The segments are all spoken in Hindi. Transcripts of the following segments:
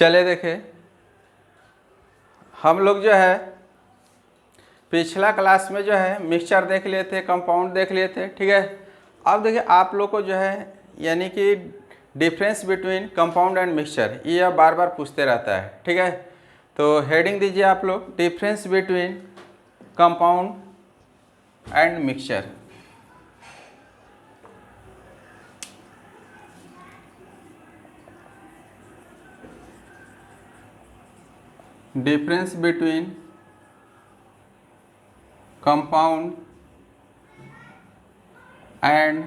चले देखें, हम लोग जो है पिछला क्लास में जो है मिक्सचर देख लिए थे, कंपाउंड देख लिए थे, ठीक है। अब देखिए आप लोग को जो है यानी कि difference between compound and mixture ये अब बार बार पूछते रहता है, ठीक है। तो हेडिंग दीजिए आप लोग, difference between compound and mixture. Difference between compound and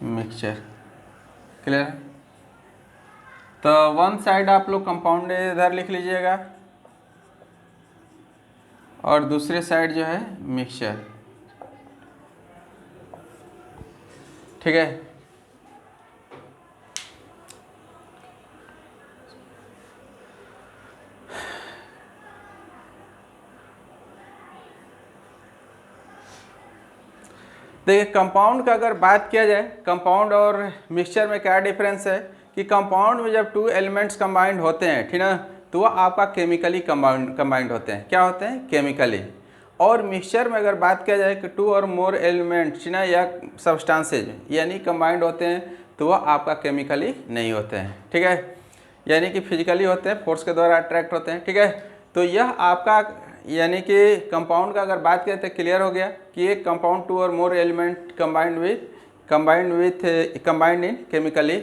mixture, clear. तो वन साइड आप लोग कंपाउंड इधर लिख लीजिएगा और दूसरे साइड जो है मिक्सचर, ठीक है। देखिए कंपाउंड का अगर बात किया जाए, कंपाउंड और मिक्सचर में क्या डिफरेंस है कि कंपाउंड में जब टू एलिमेंट्स कंबाइंड होते हैं, ठीक ना, तो वो आपका केमिकली कंबाइंड होते हैं। क्या होते हैं? केमिकली। और मिक्सचर में अगर बात किया जाए कि टू और मोर एलिमेंट्स ना या सब्सटेंसेज यानी कंबाइंड होते हैं, तो वो आपका केमिकली नहीं होते हैं, ठीक है। यानी कि फिजिकली होते हैं, फोर्स के द्वारा अट्रैक्ट होते हैं, ठीक है। तो यह आपका यानी कि कंपाउंड का अगर बात करें तो क्लियर हो गया कि एक कंपाउंड टू और मोर एलिमेंट कंबाइंड इन केमिकली,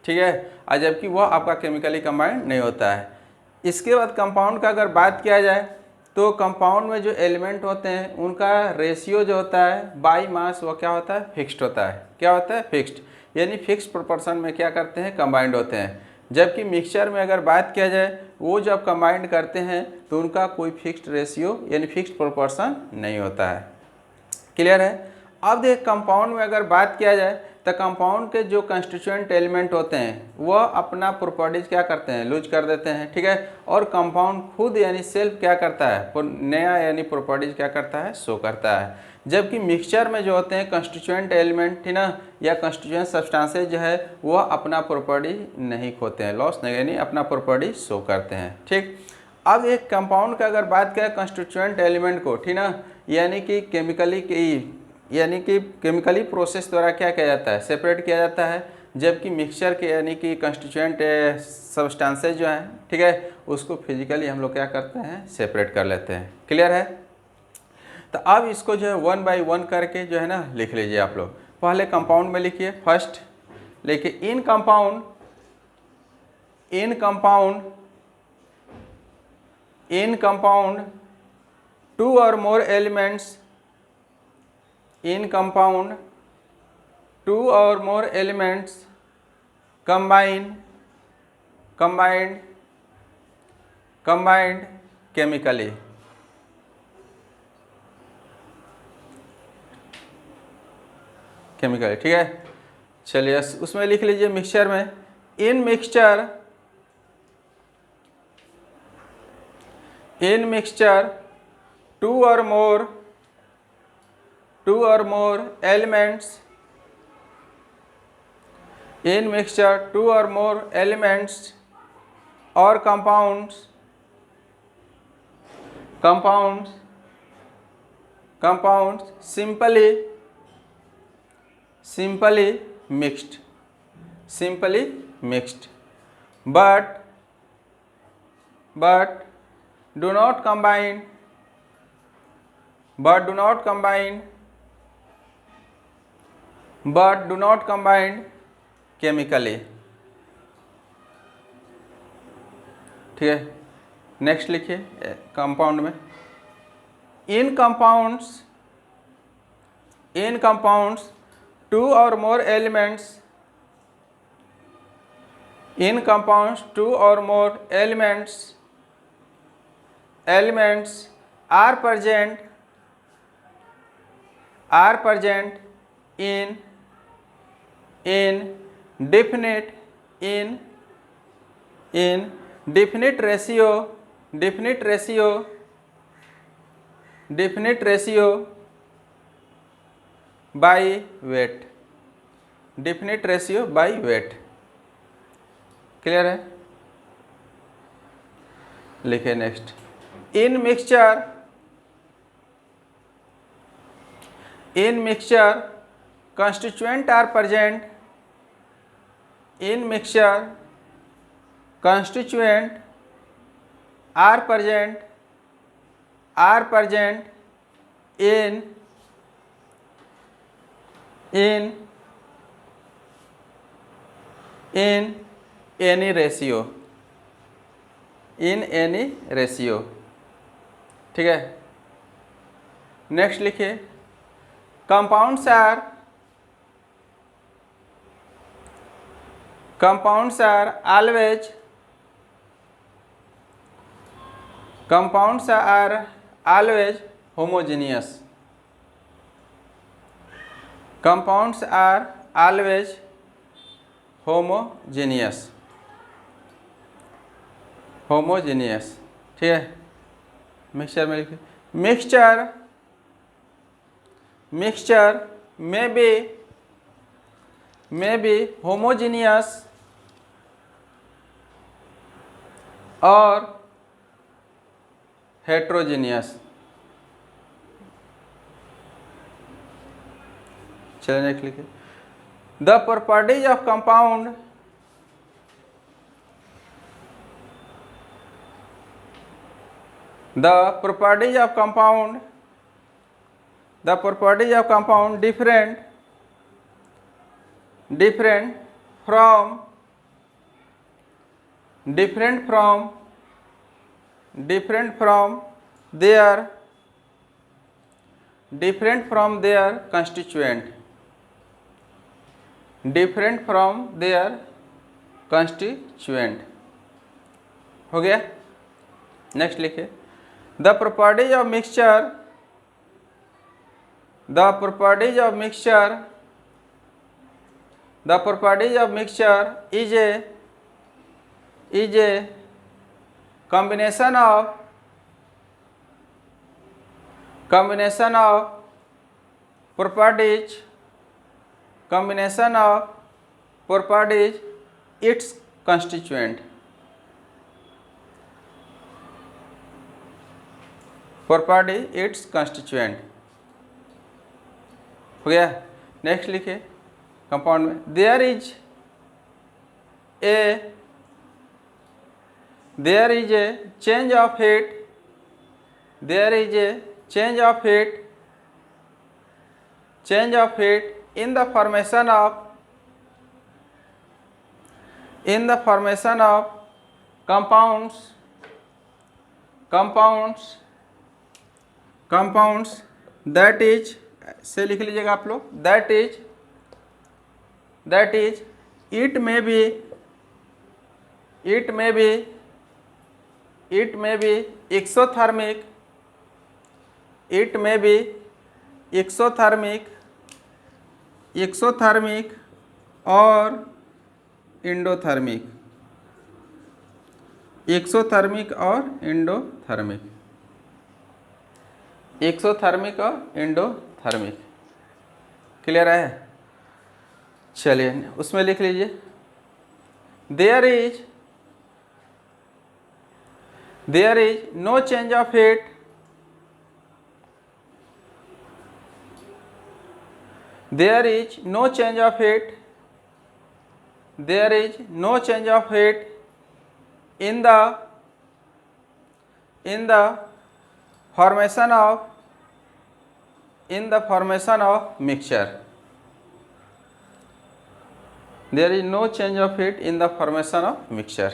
ठीक है। और जबकि वह आपका केमिकली कंबाइंड नहीं होता है। इसके बाद कंपाउंड का अगर बात किया जाए तो कंपाउंड में जो एलिमेंट होते हैं उनका रेशियो जो होता है बाई मास, वो क्या होता है? फिक्स्ड होता है। क्या होता है? फिक्स्ड, यानी फिक्स्ड प्रोपोर्शन में क्या करते हैं? कंबाइंड होते हैं। जबकि मिक्सचर में अगर बात किया जाए, वो जब कंबाइंड करते हैं तो उनका कोई फिक्स्ड रेशियो यानी फिक्स्ड प्रोपोर्शन नहीं होता है, क्लियर है। अब देख कंपाउंड में अगर बात किया जाए तो कंपाउंड के जो कंस्टिट्यूएंट एलिमेंट होते हैं वह अपना प्रॉपर्टीज क्या करते हैं? लूज कर देते हैं, ठीक है। और कंपाउंड खुद यानी सेल्फ क्या करता है? नया यानी प्रॉपर्टीज क्या करता है? शो करता है। जबकि मिक्सचर में जो होते हैं कंस्टिट्यूएंट एलिमेंट, ठीक ना, या कंस्टिट्यूएंट सब्सटेंसेज जो है वह अपना प्रॉपर्टी नहीं खोते हैं, लॉस नहीं, यानी अपना प्रॉपर्टी शो करते हैं, ठीक। अब एक कंपाउंड का अगर बात करें कंस्टिट्यूएंट एलिमेंट को, ठीक ना, यानी कि केमिकली प्रोसेस द्वारा क्या किया जाता है? सेपरेट किया जाता है। जबकि मिक्सचर के यानी कि कंस्टिट्यूएंट सब्सटेंसेज जो हैं, ठीक है, उसको फिजिकली हम लोग क्या करते हैं? सेपरेट कर लेते हैं, क्लियर है। तो अब इसको जो है वन बाय वन करके जो है ना लिख लीजिए आप लोग। पहले कंपाउंड में लिखिए फर्स्ट, लेकिन इन कंपाउंड टू और more elements, in compound two or more elements combined chemically, ठीक है। चलिए उसमें लिख लीजिए मिक्सचर में, इन मिक्सचर टू और more elements, in mixture two or more elements or compounds simply mixed, but do not combine chemically, ठीक है। नेक्स्ट लिखिए कंपाउंड में, इन कंपाउंड्स टू और more elements, are present in definite ratio by weight, clear है? लिखे next, in mixture constituent are present, in mixture constituent are present in any ratio, ठीक है। नेक्स्ट लिखिए, compounds are always homogeneous. Compounds are always homogeneous, ठीक है। मिक्सचर में लिखिए, mixture may be homogeneous or heterogeneous। चलिए नेक्स्ट लिखिए, the properties of compound different from their constituent, हो गया। नेक्स्ट लिखिए, the properties of mixture is a combination of properties its constituent, हो गया। नेक्स्ट लिखिए, कंपाउंड में there is a change of heat in the formation of compounds that is, से लिख लीजिएगा आप लोग, that is it may be exothermic or endothermic, clear है? चलिए उसमें लिख लीजिए, there is no change of heat in the formation of mixture,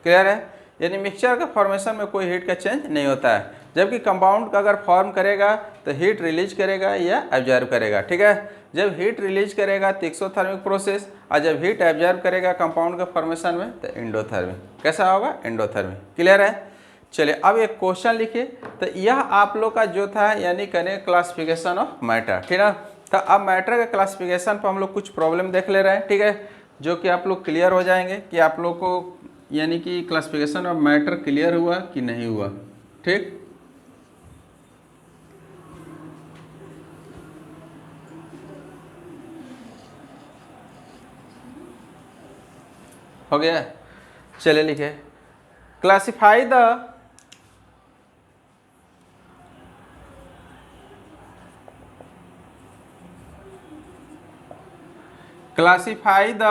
clear है? यानी मिक्सचर का फॉर्मेशन में कोई हीट का चेंज नहीं होता है, जबकि कंपाउंड का अगर फॉर्म करेगा तो हीट रिलीज करेगा या एब्जॉर्ब करेगा, ठीक है। जब हीट रिलीज करेगा तो एक्सोथर्मिक प्रोसेस, और जब हीट एब्जॉर्ब करेगा कंपाउंड के फॉर्मेशन में तो एंडोथर्मिक। कैसा होगा? एंडोथर्मिक, क्लियर है? चलिए अब एक क्वेश्चन लिखिए, तो यह आप लोग का जो था यानी करें क्लासिफिकेशन ऑफ मैटर, ठीक है। तो अब मैटर के क्लासिफिकेशन पर हम लोग कुछ प्रॉब्लम देख ले रहे हैं, ठीक है, जो कि आप लोग क्लियर हो जाएंगे कि आप लोग को यानी कि क्लासिफिकेशन ऑफ मैटर क्लियर हुआ कि नहीं हुआ, ठीक। हो गया? चलिए लिखे, क्लासिफाई द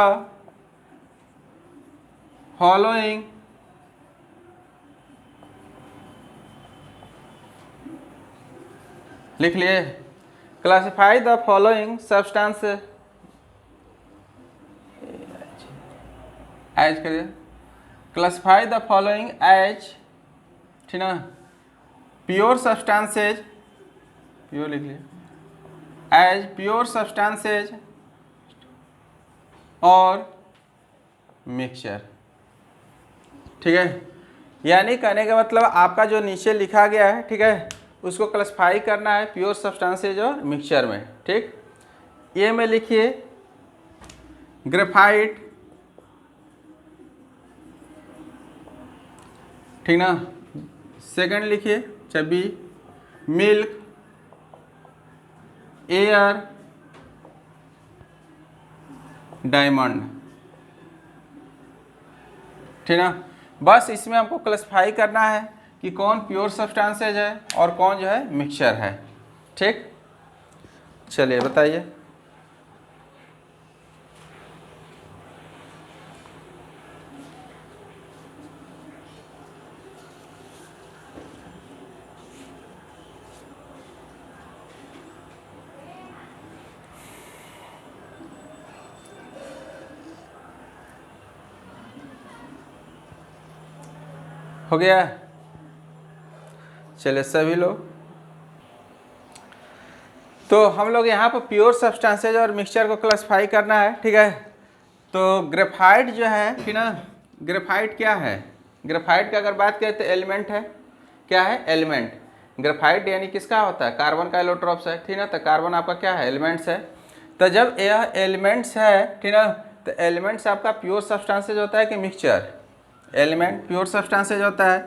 फॉलोइंग लिख लिए, classify the following substance as करिए, क्लासिफाई द फॉलोइंग एज, ठीक ना, प्योर सब्सटेंसेज, प्योर लिख लिए, एज प्योर सब्सटेंसेज और मिक्सचर, ठीक है। यानी कहने का मतलब आपका जो नीचे लिखा गया है, ठीक है, उसको क्लासिफाई करना है प्योर सब्सटेंसेज और मिक्सचर में, ठीक। ए में लिखिए ग्रेफाइट, ठीक ना, सेकंड लिखिए बी मिल्क, एयर, डायमंड, ठीक ना। बस इसमें हमको क्लासिफाई करना है कि कौन प्योर सब्सटेंसेज है और कौन जो है मिक्सचर है, ठीक। चलिए बताइए, हो गया। चलिए सभी लोग, तो हम लोग यहाँ पर प्योर सब्सटेंसेज और मिक्सचर को क्लासिफाई करना है, ठीक है। तो ग्रेफाइट जो है, ठीक ना, ग्रेफाइट क्या है, ग्रेफाइट का अगर बात करें तो एलिमेंट है, क्या है, एलिमेंट। ग्रेफाइट यानी किसका होता है, कार्बन का एलोट्रॉप्स है, ठीक ना, तो कार्बन आपका क्या है, एलिमेंट्स है। तो जब यह एलिमेंट्स है, ठीक ना, तो एलिमेंट्स आपका प्योर सब्सटेंसेज होता है कि मिक्सचर, एलिमेंट प्योर सब्सटेंसेज होता है।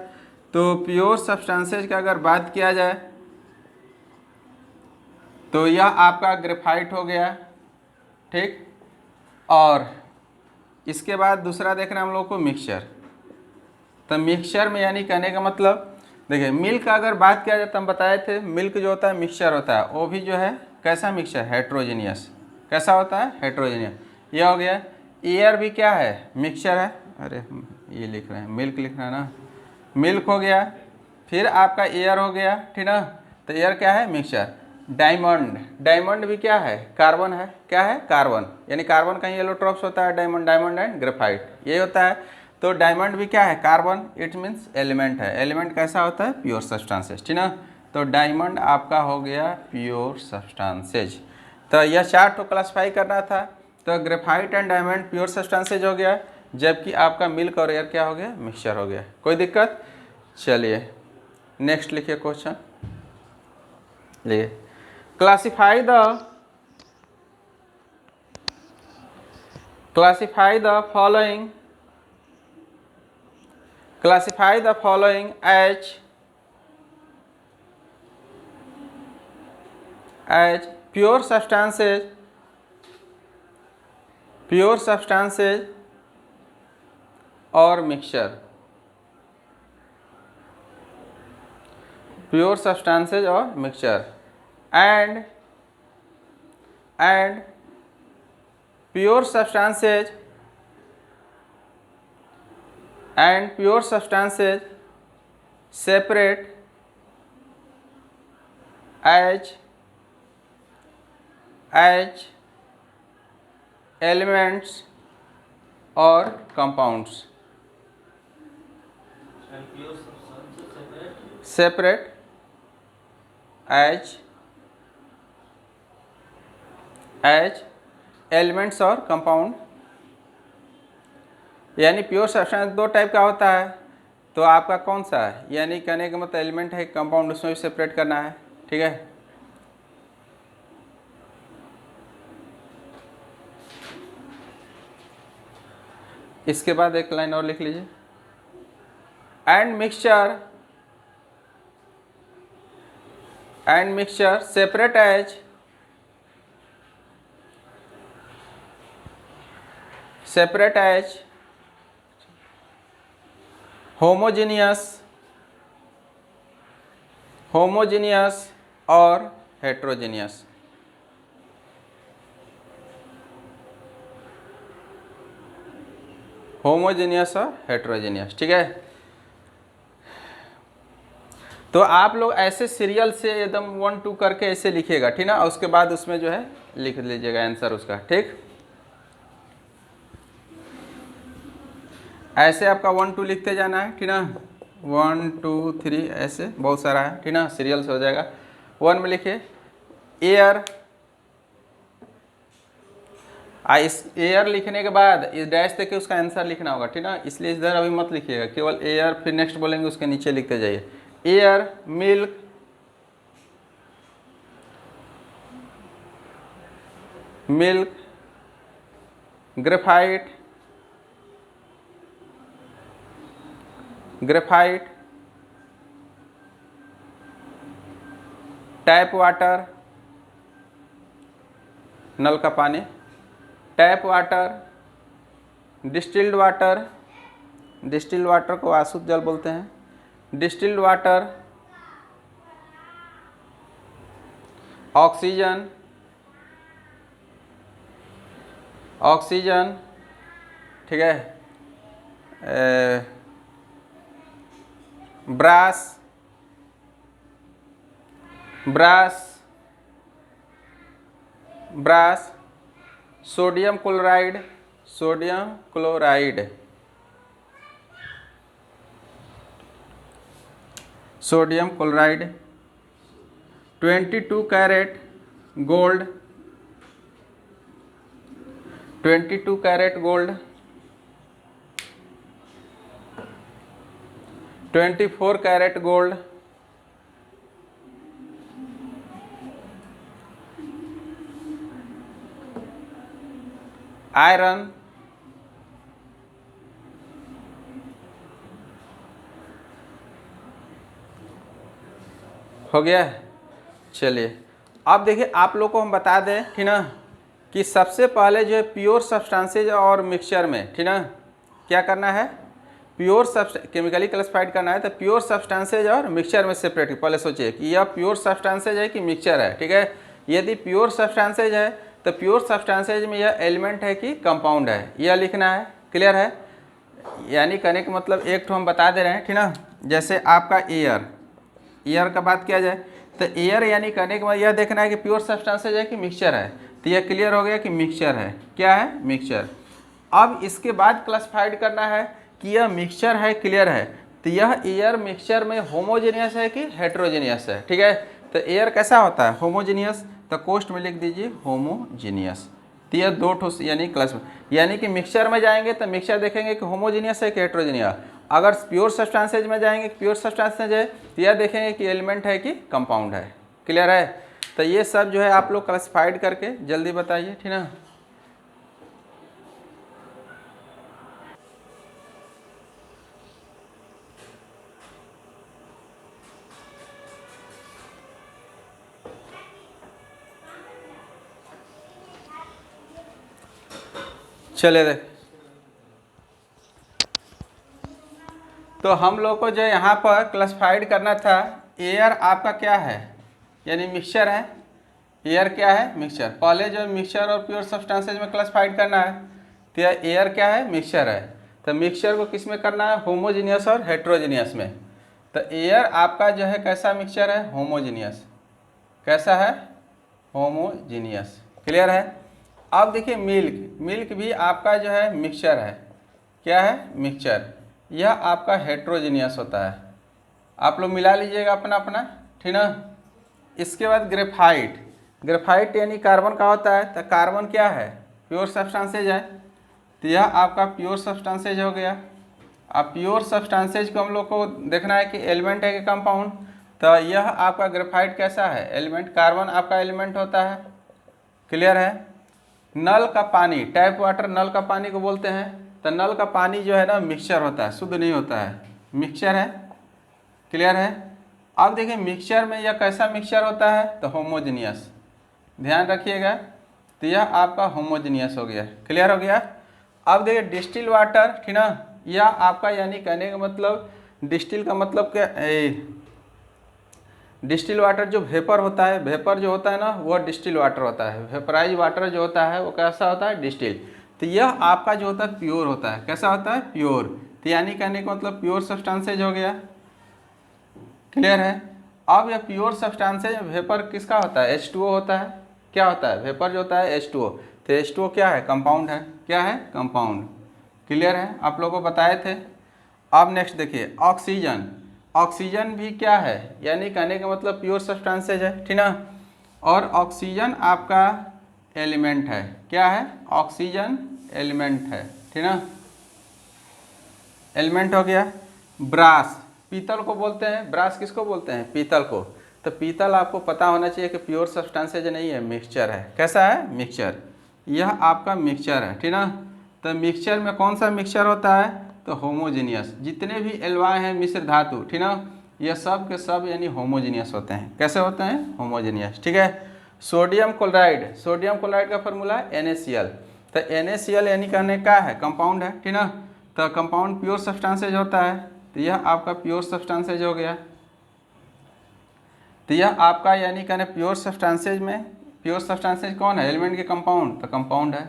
तो प्योर सब्सटेंसेज का अगर बात किया जाए तो यह आपका ग्रेफाइट हो गया, ठीक। और इसके बाद दूसरा देखना हम लोग को मिक्सचर। तो मिक्सचर में यानी कहने का मतलब देखिए, मिल्क का अगर बात किया जाए तो हम बताए थे मिल्क जो होता है मिक्सचर होता है, वो भी जो है कैसा मिक्सचर, हेट्रोजीनियस, कैसा होता है, हेट्रोजीनियस। यह हो गया। एयर भी क्या है, मिक्सचर है, अरे ये लिख रहे हैं, मिल्क लिखना है ना, मिल्क हो गया, फिर आपका एयर हो गया, ठीक ना, तो एयर क्या है, मिक्सचर। डायमंड, डायमंड भी क्या है, कार्बन है, क्या है, कार्बन, यानी कार्बन का ही एलोट्रॉप्स होता है डायमंड, डायमंड एंड ग्रेफाइट ये होता है। तो डायमंड भी क्या है, कार्बन, इट मीन्स एलिमेंट है। एलिमेंट कैसा होता है, प्योर सब्सटेंसेज, ठीक ना। तो डायमंड आपका हो गया प्योर सब्सटेंसेज। तो यह चार तो क्लासिफाई करना था। तो graphite and diamond pure substances हो गया, जबकि आपका मिल्क और एयर क्या हो गया, मिक्सचर हो गया। कोई दिक्कत। चलिए नेक्स्ट लिखिए क्वेश्चन, लिखिए classify the following as pure substances और मिक्सचर, प्योर सब्सटेंसेज और mixture and pure substances separate as elements और कंपाउंड्स, सेपरेट एज एलिमेंट्स और कंपाउंड। यानी प्योर सब्सटेंस दो टाइप का होता है, तो आपका कौन सा है, यानी कहने का मतलब एलिमेंट है कंपाउंड, उसमें भी सेपरेट करना है, ठीक है। इसके बाद एक लाइन और लिख लीजिए, and mixture separate as homogeneous, homogeneous और हेट्रोजीनियस। होमोजीनियस और हेट्रोजीनियस, ठीक है। तो आप लोग ऐसे सीरियल से एकदम 1 2 करके ऐसे लिखिएगा, ठीक ना, और उसके बाद उसमें जो है लिख लीजिएगा आंसर उसका, ठीक। ऐसे आपका 1 2 लिखते जाना है, ठीक ना, 1 2 3 ऐसे बहुत सारा है, ठीक ना, सीरियल से हो जाएगा। 1 में लिखिए एयर, इस एयर लिखने के बाद इस डैश देके उसका आंसर लिखना होगा, ठीक ना, इसलिए इधर अभी मत लिखिएगा, केवल एयर, फिर नेक्स्ट बोलेंगे उसके नीचे लिखते जाइए। Air, milk, milk, graphite, graphite, tap water, नल का पानी, tap water, distilled water, distilled water को अशुद्ध जल बोलते हैं, डिस्टिल्ड वाटर, ऑक्सीजन, ऑक्सीजन, ठीक है, brass, brass, brass, sodium chloride, sodium chloride, sodium chloride, 22 carat gold, 22 carat gold, 24 carat gold, iron, हो गया। चलिए अब देखिए आप लोग को हम बता दें, ठीक ना, कि सबसे पहले जो है प्योर सब्सटेंसेज और मिक्सचर में, ठीक ना, क्या करना है, प्योर केमिकली क्लासिफाइड करना है, तो प्योर सब्सटेंसेज और मिक्सचर में सेपरेट पहले सोचिए कि यह प्योर सब्सटेंसेज है कि मिक्सचर है, ठीक है। यदि प्योर सब्सटेंसेज है तो प्योर सब्सटेंसेज में यह एलिमेंट है कि कंपाउंड है, यह लिखना है, क्लियर है। यानी कहने का मतलब एक तो हम बता दे रहे हैं, ठीक ना, जैसे आपका एयर, एयर का बात किया जाए तो एयर यानी कहने के बाद यह देखना है कि प्योर सब्सटेंसेज है कि मिक्सचर है, तो यह क्लियर हो गया कि मिक्सचर है, क्या है, मिक्सचर। अब इसके बाद क्लासिफाइड करना है कि यह मिक्सचर है, क्लियर है, तो यह एयर मिक्सचर में होमोजेनियस है कि हेट्रोजेनियस है, ठीक है। तो एयर कैसा होता है, होमोजेनियस, तो कोष्ट में लिख दीजिए होमोजेनियस। तो यह दो ठोस यानी क्लास, यानी कि मिक्सचर में जाएंगे तो मिक्सचर देखेंगे कि होमोजेनियस है कि हेट्रोजेनियस, अगर प्योर सब्सटेंसेज में जाएंगे प्योर सब्सटेंसेज है तो यह देखेंगे कि एलिमेंट है कि कंपाउंड है, क्लियर है। तो ये सब जो है आप लोग क्लासिफाइड करके जल्दी बताइए, ठीक ना। चले देख, तो हम लोग को जो यहाँ पर क्लासिफाइड करना था, एयर आपका क्या है, यानी मिक्सचर है, एयर क्या है, मिक्सचर। पहले जो मिक्सचर और प्योर सब्सटेंसेज में क्लासिफाइड करना है, तो एयर क्या है, मिक्सचर है। तो मिक्सचर को किस में करना है, होमोजीनियस और हेट्रोजीनियस में। तो एयर आपका जो है कैसा मिक्सचर है, होमोजीनियस, कैसा है, होमोजीनियस, क्लियर है। अब देखिए मिल्क, मिल्क भी आपका जो है मिक्सचर है, क्या है, मिक्सचर, यह आपका हेट्रोजीनियस होता है। आप लोग मिला लीजिएगा अपना अपना, ठीक ना। इसके बाद ग्रेफाइट, ग्रेफाइट यानी कार्बन का होता है, तो कार्बन क्या है, प्योर सब्सटेंसेज है, तो यह आपका प्योर सब्सटेंसेज हो गया। अब प्योर सब्सटेंसेज को हम लोग को देखना है कि एलिमेंट है कि कंपाउंड, तो यह आपका ग्रेफाइट कैसा है, एलिमेंट, कार्बन आपका एलिमेंट होता है, क्लियर है। नल का पानी, टैप वाटर नल का पानी को बोलते हैं, तो नल का पानी जो है ना मिक्सचर होता है, शुद्ध नहीं होता है, मिक्सचर है, क्लियर है। अब देखिए मिक्सचर में यह कैसा मिक्सचर होता है, तो होमोजीनियस, ध्यान रखिएगा, तो यह आपका होमोजीनियस हो गया, क्लियर हो गया। अब देखिए डिस्टिल वाटर, ठीक ना, या आपका यानी कहने का मतलब डिस्टिल का मतलब क्या, डिस्टिल वाटर जो वेपर होता है, वेपर जो होता है ना वो डिस्टिल वाटर होता है, वेपराइज वाटर जो होता है वो कैसा होता है, डिस्टिल। तो यह आपका जो होता है प्योर होता है, कैसा होता है, प्योर। तो यानी कहने का मतलब प्योर सब्सटेंसेज हो गया, क्लियर है। अब यह प्योर सब्सटेंसेज वेपर किसका होता है, H2O होता है। क्या होता है, वेपर जो होता है H2O, तो H2O क्या है, कंपाउंड है, क्या है, कंपाउंड, क्लियर है, आप लोगों को बताए थे। अब नेक्स्ट देखिए ऑक्सीजन, ऑक्सीजन भी क्या है, यानी कहने का मतलब प्योर सब्सटेंसेज है, ठीक ना। और ऑक्सीजन आपका एलिमेंट है, क्या है, ऑक्सीजन एलिमेंट है, ठीक ना, एलिमेंट हो गया। ब्रास, पीतल को बोलते हैं, ब्रास किसको बोलते हैं, पीतल को। तो पीतल आपको पता होना चाहिए कि प्योर सब्सटेंसेज नहीं है, मिक्सचर है, कैसा है, मिक्सचर, यह आपका मिक्सचर है, ठीक ना। तो मिक्सचर में कौन सा मिक्सचर होता है, तो होमोजीनियस, जितने भी एल्वाय हैं मिश्र धातु, ठीक ना, यह सब के सब यानी होमोजीनियस होते हैं, कैसे होते हैं, होमोजीनियस, ठीक है। सोडियम क्लोराइड, सोडियम क्लोराइड का फॉर्मूला है NaCl। तो NaCl यानी कहने का है कंपाउंड है, ठीक ना। तो कंपाउंड प्योर सब्सटेंसेज होता है, तो यह आपका प्योर सब्सटेंसेज हो गया। तो यह आपका यानी कहने प्योर सब्सटेंसेज में, प्योर सब्सटेंसेज कौन है, एलिमेंट के कंपाउंड, तो कंपाउंड है,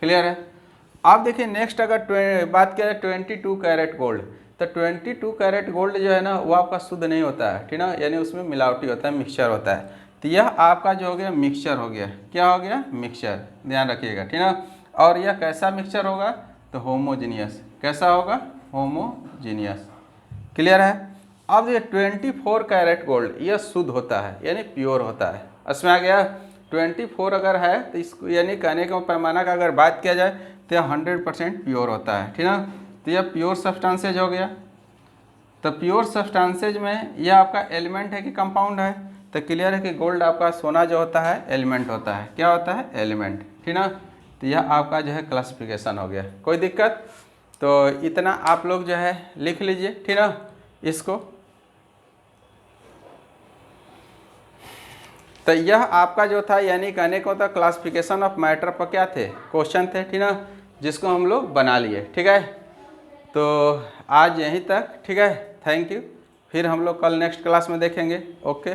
क्लियर है। आप देखिए नेक्स्ट अगर बात करें 22 कैरेट गोल्ड, तो 22 कैरेट गोल्ड जो है ना वो आपका शुद्ध नहीं होता है, ठीक ना, यानी उसमें मिलावटी होता है, मिक्सचर होता है। तो यह आपका जो हो गया मिक्सचर हो गया, क्या हो गया, मिक्सचर, ध्यान रखिएगा, ठीक ना। और यह कैसा मिक्सचर होगा, तो होमोजीनियस, कैसा होगा, होमोजीनियस, क्लियर है। अब ये 24 कैरेट गोल्ड यह शुद्ध होता है, यानी प्योर होता है, इसमें आ गया 24 अगर है तो इसको यानी कहने का पैमाना का अगर बात किया जाए तो यह 100% प्योर होता है, ठीक ना। तो यह प्योर सब्सटेंसेज हो गया। तो प्योर सब्सटेंसेज में यह आपका एलिमेंट है कि कंपाउंड है, तो क्लियर है कि गोल्ड आपका सोना जो होता है एलिमेंट होता है, क्या होता है, एलिमेंट, ठीक ना। तो यह आपका जो है क्लासिफिकेशन हो गया, कोई दिक्कत, तो इतना आप लोग जो है लिख लीजिए, ठीक ना इसको। तो यह आपका जो था यानी कहने को था क्लासिफिकेशन ऑफ मैटर पर क्या थे, क्वेश्चन थे, ठीक ना, जिसको हम लोग बना लिए, ठीक है। तो आज यहीं तक, ठीक है, थैंक यू। फिर हम लोग कल नेक्स्ट क्लास में देखेंगे, ओके।